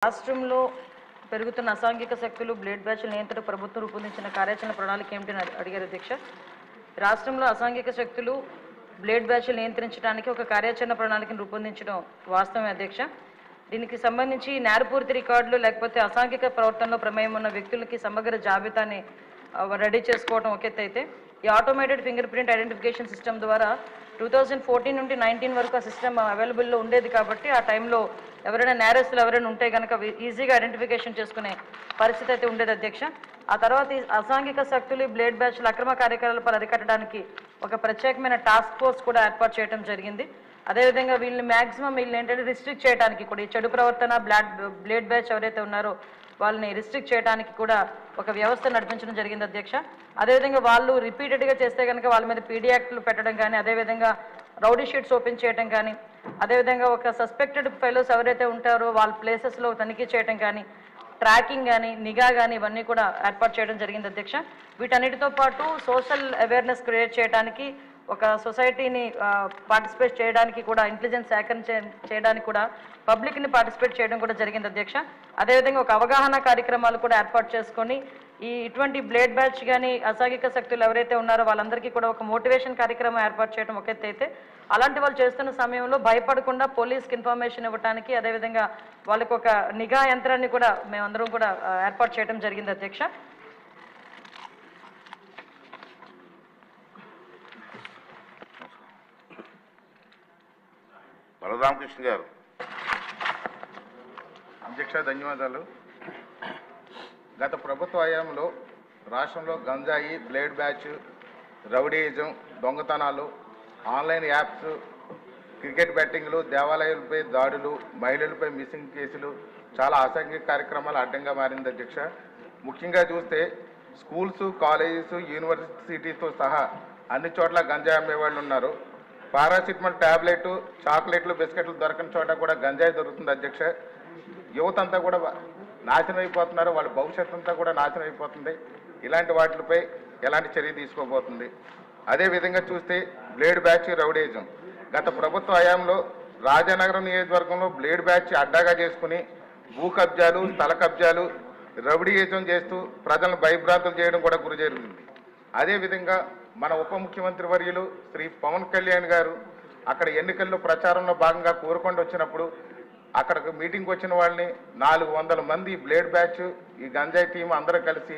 రాష్ట్రంలో పెరుగుతున్న అసాంఘిక శక్తులు బ్లేడ్ బ్యాచ్ల నియంత్రణ ప్రభుత్వం రూపొందించిన కార్యాచరణ ప్రణాళిక ఏమిటని అడిగారు అధ్యక్ష. రాష్ట్రంలో అసాంఘిక శక్తులు బ్లేడ్ బ్యాచ్లు నియంత్రించడానికి ఒక కార్యాచరణ ప్రణాళికను రూపొందించడం వాస్తవమే అధ్యక్ష. దీనికి సంబంధించి నేరపూరిత రికార్డులు లేకపోతే అసాంఘిక ప్రవర్తనలో ప్రమేయం ఉన్న వ్యక్తులకి సమగ్ర జాబితాని రెడీ చేసుకోవడం ఒక ఎత్తు అయితే, ఈ automated finger print identification system ద్వారా 2014 నుండి 19 వరకు ఆ సిస్టమ్ అవైలబుల్లో ఉండేది కాబట్టి ఆ టైంలో ఎవరైనా నేరస్తులు ఎవరైనా ఉంటే కనుక ఈజీగా ఐడెంటిఫికేషన్ చేసుకునే పరిస్థితి అయితే ఉండేది అధ్యక్ష. ఆ తర్వాత ఈ అసాంఘిక శక్తులు బ్లేడ్ బ్యాచ్ల అక్రమ కార్యకలాపాలు అరికట్టడానికి ఒక ప్రత్యేకమైన టాస్క్ ఫోర్స్ కూడా ఏర్పాటు చేయడం జరిగింది. అదేవిధంగా వీళ్ళని మ్యాక్సిమం ఏంటంటే రిస్ట్రిక్ట్ చేయడానికి కూడా, ఈ చెడు ప్రవర్తన బ్లేడ్ బ్యాచ్ ఎవరైతే ఉన్నారో వాళ్ళని రిస్ట్రిక్ట్ చేయడానికి కూడా ఒక వ్యవస్థ నడిపించడం జరిగింది అధ్యక్ష. అదేవిధంగా వాళ్ళు రిపీటెడ్గా చేస్తే కనుక వాళ్ళ మీద పీడీ యాక్ట్లు పెట్టడం కానీ, అదేవిధంగా రౌడీ షీట్స్ ఓపెన్ చేయడం కానీ, అదేవిధంగా ఒక సస్పెక్టెడ్ ఫెలోస్ ఎవరైతే ఉంటారో వాళ్ళ ప్లేసెస్లో తనిఖీ చేయడం కానీ, ట్రాకింగ్ కానీ, నిఘా కానీ ఇవన్నీ కూడా ఏర్పాటు చేయడం జరిగింది అధ్యక్ష. వీటన్నిటితో పాటు సోషల్ అవేర్నెస్ క్రియేట్ చేయడానికి, ఒక సొసైటీని పార్టిసిపేట్ చేయడానికి కూడా, ఇంటెలిజెన్స్ సేకరణ చేయడానికి కూడా పబ్లిక్ని పార్టిసిపేట్ చేయడం కూడా జరిగింది అధ్యక్ష. అదేవిధంగా ఒక అవగాహన కార్యక్రమాలు కూడా ఏర్పాటు చేసుకొని ఇటువంటి బ్లేడ్ బ్యాచ్ కానీ అసాంఘిక శక్తులు ఎవరైతే ఉన్నారో వాళ్ళందరికీ కూడా ఒక మోటివేషన్ కార్యక్రమం ఏర్పాటు చేయడం ఒక ఎత్తు అయితే, అలాంటి వాళ్ళు చేస్తున్న సమయంలో భయపడకుండా పోలీస్కి ఇన్ఫర్మేషన్ ఇవ్వడానికి, అదేవిధంగా వాళ్ళకి ఒక నిఘా యంత్రాన్ని కూడా మేమందరం కూడా ఏర్పాటు చేయడం జరిగింది అధ్యక్ష. బలరామకృష్ణ గారు. అధ్యక్ష ధన్యవాదాలు. గత ప్రభుత్వ హయాంలో రాష్ట్రంలో గంజాయి, బ్లేడ్ బ్యాచ్, రౌడీయిజం, దొంగతనాలు, ఆన్లైన్ యాప్స్, క్రికెట్ బెట్టింగ్లు, దేవాలయాలపై దాడులు, మహిళలపై మిస్సింగ్ కేసులు, చాలా అసాంఘిక కార్యక్రమాలు అడ్డంగా మారింది అధ్యక్ష. ముఖ్యంగా చూస్తే స్కూల్స్, కాలేజెస్, యూనివర్సిటీతో సహా అన్ని చోట్ల గంజాయి అమ్మేవాళ్ళు ఉన్నారు. పారాసిటమాల్ ట్యాబ్లెట్, చాక్లెట్లు, బిస్కెట్లు దొరకని చోట కూడా గంజాయి దొరుకుతుంది అధ్యక్ష. యువత అంతా కూడా నాశనం అయిపోతున్నారు, వాళ్ళ భవిష్యత్తు అంతా కూడా నాశనం అయిపోతుంది. ఇలాంటి వాటిపై ఎలాంటి చర్య తీసుకోబోతుంది? అదేవిధంగా చూస్తే బ్లేడ్ బ్యాచ్, రౌడీయిజం గత ప్రభుత్వ హయాంలో రాజానగరం నియోజకవర్గంలో బ్లేడ్ బ్యాచ్ అడ్డాగా చేసుకుని భూ కబ్జాలు, స్థల కబ్జాలు, రౌడీయిజం చేస్తూ ప్రజలను భయభ్రాంతులు చేయడం కూడా గురి జరిగింది. అదేవిధంగా మన ఉప ముఖ్యమంత్రి వర్యులు శ్రీ పవన్ కళ్యాణ్ గారు అక్కడ ఎన్నికల్లో ప్రచారంలో భాగంగా కోరుకొండ వచ్చినప్పుడు అక్కడికి మీటింగ్కి వచ్చిన వాళ్ళని 400 మంది బ్లేడ్ బ్యాచ్, ఈ గంజాయి టీం అందరూ కలిసి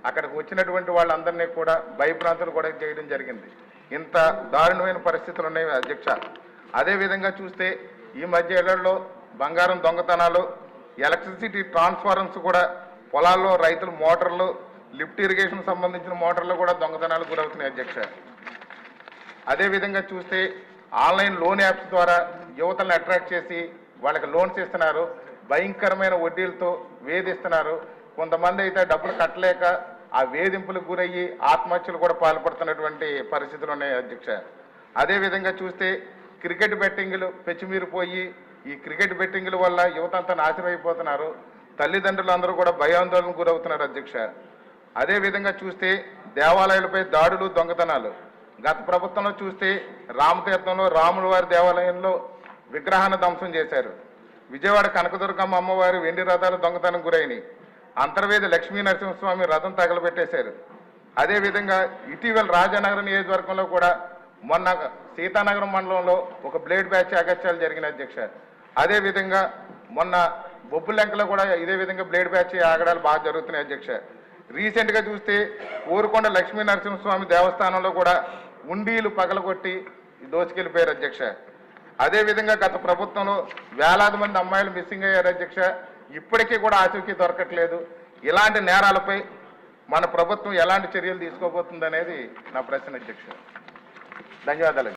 అక్కడికి వచ్చినటువంటి వాళ్ళందరినీ కూడా భయభ్రాంతులు కూడా చేయడం జరిగింది. ఇంత దారుణమైన పరిస్థితులు ఉన్నాయి అధ్యక్ష. అదేవిధంగా చూస్తే ఈ మధ్య ఏళ్లలో బంగారం దొంగతనాలు, ఎలక్ట్రిసిటీ ట్రాన్స్ఫార్మర్స్ కూడా పొలాల్లో రైతులు మోటార్లు, లిఫ్ట్ ఇరిగేషన్ సంబంధించిన మోటార్లు కూడా దొంగతనాలు గురవుతున్నాయి అధ్యక్ష. అదేవిధంగా చూస్తే ఆన్లైన్ లోన్ యాప్స్ ద్వారా యువతలను అట్రాక్ట్ చేసి వాళ్ళకి లోన్స్ ఇస్తున్నారు, భయంకరమైన వడ్డీలతో వేధిస్తున్నారు. కొంతమంది అయితే డబ్బులు కట్టలేక ఆ వేధింపులకు గురయ్యి ఆత్మహత్యలు కూడా పాల్పడుతున్నటువంటి పరిస్థితులు ఉన్నాయి అధ్యక్ష. అదేవిధంగా చూస్తే క్రికెట్ బెట్టింగ్లు పెచ్చిమీరిపోయి ఈ క్రికెట్ బెట్టింగ్ల వల్ల యువత అంతా నాశనం అయిపోతున్నారు. తల్లిదండ్రులు అందరూ కూడా భయాందోళనకు గురవుతున్నారు అధ్యక్ష. అదేవిధంగా చూస్తే దేవాలయాలపై దాడులు, దొంగతనాలు గత ప్రభుత్వంలో చూస్తే రామతీర్థంలో రాముల వారి దేవాలయంలో విగ్రహాన్ని ధ్వంసం చేశారు. విజయవాడ కనకదుర్గమ్మ అమ్మవారి వెండి రథాలు దొంగతనం గురైనవి. అంతర్వేది లక్ష్మీ నరసింహస్వామి రథం తగలబెట్టేశారు. అదేవిధంగా ఇటీవల రాజానగరం నియోజకవర్గంలో కూడా మొన్న సీతానగరం మండలంలో ఒక బ్లేడ్ బ్యాచ్ అగత్యాలు జరిగిన అధ్యక్ష. అదేవిధంగా మొన్న బొబ్బులెంకలో కూడా ఇదే విధంగా బ్లేడ్ బ్యాచ్ ఆగడాలు బాగా జరుగుతున్నాయి అధ్యక్ష. రీసెంట్గా చూస్తే కోరుకొండ లక్ష్మీ నరసింహస్వామి దేవస్థానంలో కూడా ఉండీలు పగలగొట్టి దోచుకెళ్ళిపోయారు అధ్యక్ష. అదేవిధంగా గత ప్రభుత్వంలో వేలాది మంది అమ్మాయిలు మిస్సింగ్ అయ్యారు అధ్యక్ష. ఇప్పటికీ కూడా ఆచూకీ దొరకట్లేదు. ఇలాంటి నేరాలపై మన ప్రభుత్వం ఎలాంటి చర్యలు తీసుకోబోతుంది అనేది నా ప్రశ్న అధ్యక్ష. ధన్యవాదాలు.